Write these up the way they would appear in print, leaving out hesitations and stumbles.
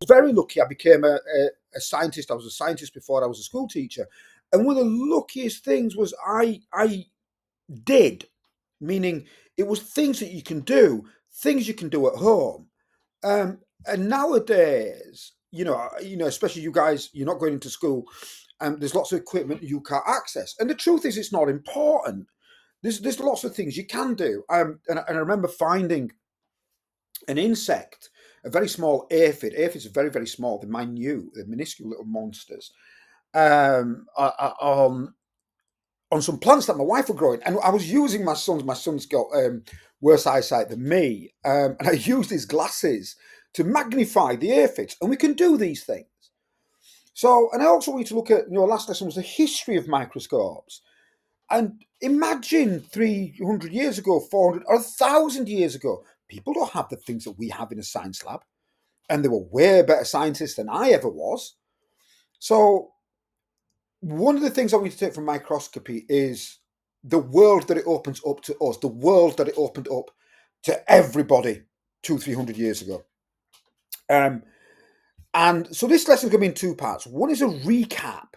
was very lucky. I became a scientist. I was a scientist before I was a school teacher. And one of the luckiest things was I did, meaning it was things you can do at home. And nowadays, especially you guys, you're not going into school, and there's lots of equipment you can't access. And the truth is, it's not important. There's lots of things you can do. And I remember finding an insect, a very small aphid. Aphids are very, very small. They're minute. They're minuscule little monsters. On some plants that my wife were growing, and I was using my son's. My son's got worse eyesight than me, and I used his glasses to magnify the aphids, and we can do these things. So, and I also want you to look at last lesson was the history of microscopes, and imagine 300 years ago, 400 or 1,000 years ago, people don't have the things that we have in a science lab, and they were way better scientists than I ever was. So one of the things I want you to take from microscopy is the world that it opens up to us, the world that it opened up to everybody 300 years ago. And so this lesson is going to be in two parts. One is a recap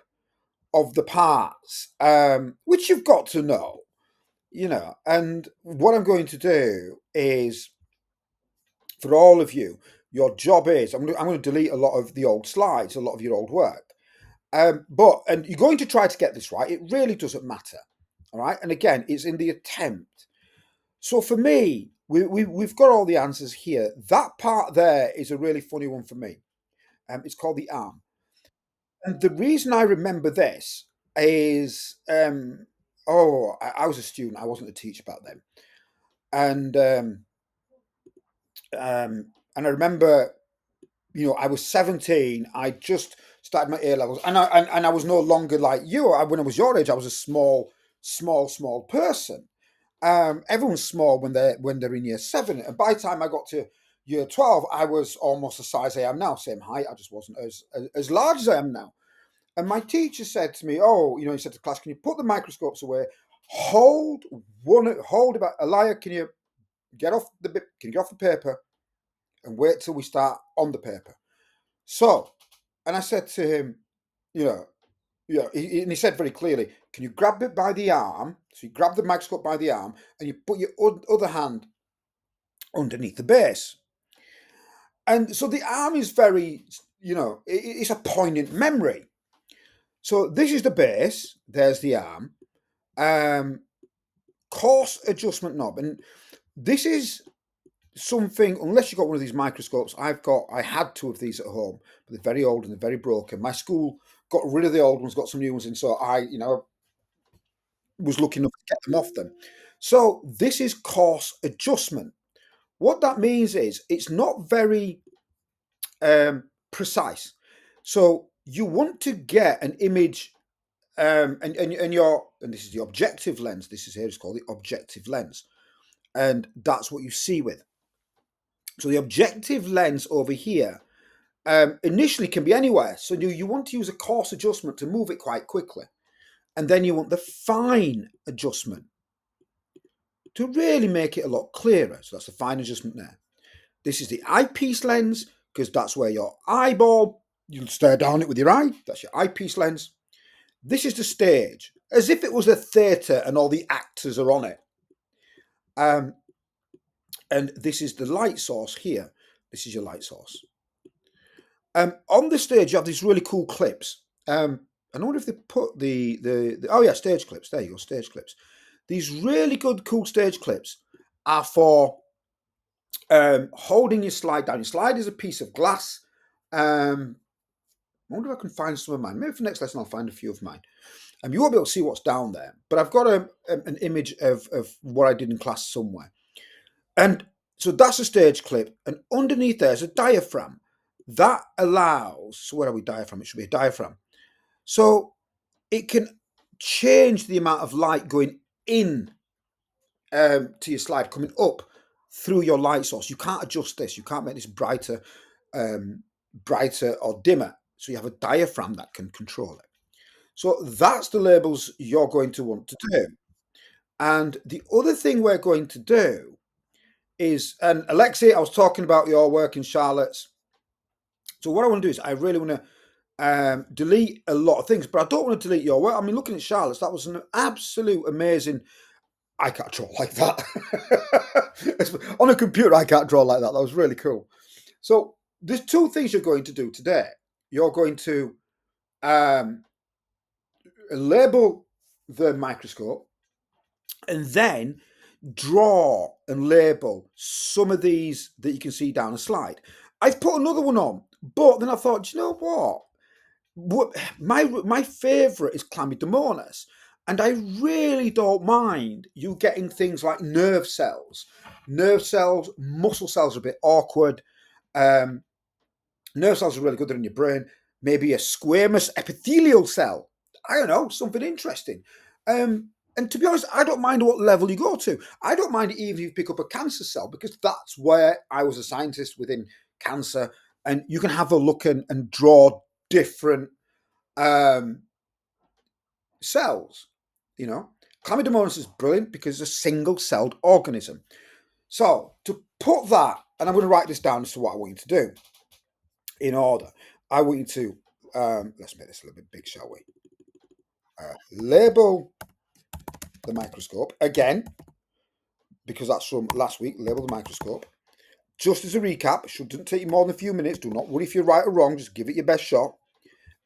of the parts, which you've got to know, and what I'm going to do is, for all of you, your job is, I'm going to delete a lot of the old slides, a lot of your old work. And you're going to try to get this right. It really doesn't matter. All right. And again, it's in the attempt. So for me, we've got all the answers here. That part there is a really funny one for me. It's called the arm. And the reason I remember this is, I was a student. I wasn't a teacher back then. And I remember, I was 17. I just started my A levels, and I was no longer like you. When I was your age, I was a small person. Everyone's small when they're in year 7, and by the time I got to year 12, I was almost the size I am now, same height. I just wasn't as large as I am now. And my teacher said to me, "Oh, he said to class, can you put the microscopes away? Hold about Elia, can you get off the paper and wait till we start on the paper?" So, and I said to him, you know, and he said very clearly, "Can you grab it by the arm?" So you grab the microscope by the arm and you put your other hand underneath the base. And so the arm is very, it's a poignant memory. So this is the base. There's the arm. Coarse adjustment knob. And this is something, unless you've got one of these microscopes, I had two of these at home, but they're very old and they're very broken. My school got rid of the old ones, got some new ones in, so I, was lucky enough to get them off them. So this is coarse adjustment. What that means is it's not very precise. So you want to get an image, and this is the objective lens. This is here. It's called the objective lens, and that's what you see with. So the objective lens over here initially can be anywhere. So you want to use a coarse adjustment to move it quite quickly. And then you want the fine adjustment to really make it a lot clearer. So that's the fine adjustment there. This is the eyepiece lens, because that's where your eyeball, you'll stare down it with your eye. That's your eyepiece lens. This is the stage, as if it was a theatre and all the actors are on it. And this is the light source here. This is your light source. On the stage, you have these really cool clips. I wonder if they put the stage clips. There you go, stage clips. These really good, cool stage clips are for holding your slide down. Your slide is a piece of glass. I wonder if I can find some of mine. Maybe for next lesson I'll find a few of mine. You won't be able to see what's down there, but I've got an image of what I did in class somewhere. And so that's a stage clip, and underneath there's a diaphragm. That allows, so where are we, diaphragm? It should be a diaphragm. So it can change the amount of light going in to your slide, coming up through your light source. You can't adjust this. You can't make this brighter or dimmer. So you have a diaphragm that can control it. So that's the labels you're going to want to do. And the other thing we're going to do is, and Alexei, I was talking about your work in Charlotte's So what I want to do is I really want to delete a lot of things, but I don't want to delete your work. I mean, looking at Charlotte's, that was an absolute amazing. I can't draw like that. On a computer, I can't draw like that. That was really cool. So there's two things you're going to do today. You're going to um, label the microscope and then draw and label some of these that you can see down a slide. I've put another one on, but then I thought, do you know what? My favourite is Chlamydomonas, and I really don't mind you getting things like nerve cells. Nerve cells, muscle cells are a bit awkward. Um, Nerve cells are really good. They're in your brain. Maybe a squamous epithelial cell. I don't know, something interesting. And to be honest, I don't mind what level you go to. I don't mind even if you pick up a cancer cell, because that's where I was a scientist within cancer. And you can have a look and draw different cells. You know, Chlamydomonas is brilliant because it's a single-celled organism. So to put that, and I'm going to write this down as to what I want you to do in order. I want you to let's make this a little bit big, shall we? Label the microscope again, because that's from last week. Label the microscope. Just as a recap, it shouldn't take you more than a few minutes. Do not worry if you're right or wrong. Just give it your best shot.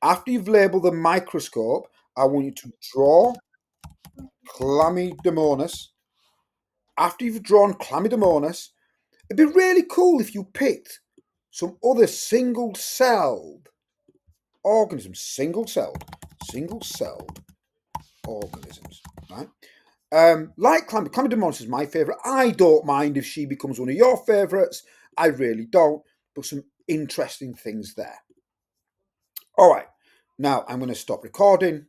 After you've labeled the microscope, I want you to draw Chlamydomonas. After you've drawn Chlamydomonas, it'd be really cool if you picked some other single-celled organisms. Single-celled organisms, right? Like Chlamydomonas is my favourite. I don't mind if she becomes one of your favourites. I really don't. But some interesting things there. All right. Now I'm going to stop recording.